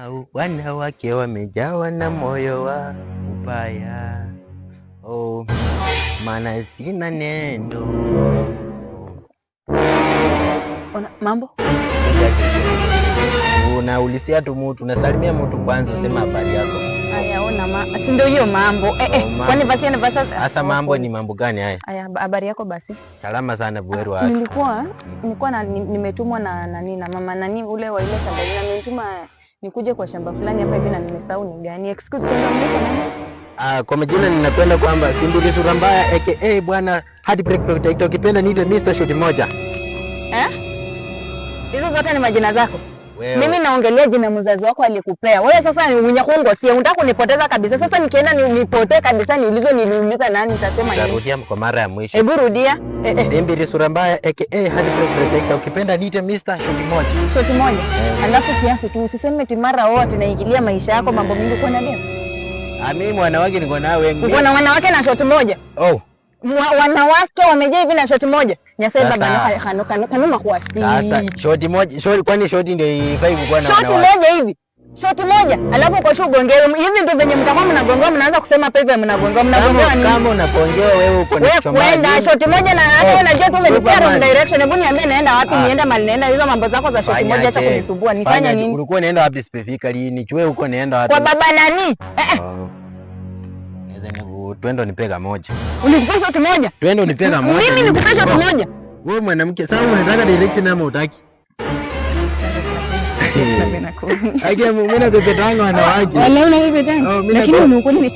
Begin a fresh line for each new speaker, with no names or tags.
Au wanawake wamejawa na moyo wa ubaya. Oh, maana sina neno.
Mambo?
Unaulisia tu mtu, unasalimia mtu kwanza usema habari yako.
Aya, si ndio hiyo mambo. Kwani basi na basi
sasa mambo ni mambo gani haya?
Aya, habari yako basi.
Salama sana buheru wako.
Nilikuwa nimetumwa na nani na mama nani ule wa ile shamba lina nimetuma nikuje kwa shamba fulani hapa hivi na nimesahau ni gani. Excuse kwa nani?
Kwa majina ninakwenda kwamba Simbili Sura Mbaya aka bwana Heartbreak Protector, ukipenda niite Mr. Shoti moja.
Hizo zote ni majina zako? Mimi naongelea jina mzazi wako alikupea. Wewe sasa ni unyakungosia, unataka kunipoteza kabisa. Sasa nikienda nipotee kabisa niuliza nani nitasema nini?
Narudia kwa mara ya mwisho.
Hebu rudia.
Simbili Sura Mbaya aka Heartbreak Protector, ukipenda niite Mr. Shoti moja.
Shoti moja. Alafu kiasi tu usiseme timara wote naingilia maisha yako mambo mingi kwa nani?
Mimi wanawake niko nao wengi.
Uko na wanawake na shoti moja?
Oh.
Wanawake wamejaa hivi na shoti moja. Nyasema baba kanuma kwa si.
Sasa shoti moja, kwani shoti ndio ifai kuwa na
wanawake? Shoti moja hivi. Shoti moja. Alafu kwa shughuli gongea hivi ndio venye mtakuwa mnagonga mnaanza kusema pepe mnagonga nini?
Kama unapongewa wewe uko na chomba.
Wewe kwenda shoti moja na hata wewe unajua tu umenipea wrong direction. Hebu niambie naenda wapi? Nienda mali naenda hizo mambo zako za shoti moja acha kunisumbua. Nifanye nini?
Ulikuwa unaenda wapi specifically? Nichue uko naenda wapi?
Kwa baba nani?
Twende unipega moja.
Unikupea shoti moja?
Twende unipega moja.
Mimi nikupea shoti moja.
Wewe mwanamke, sasa unataka direction ama utaki? Mimi nakupenda wanawake.
Wala unapepetanga. Lakini unakuwa ni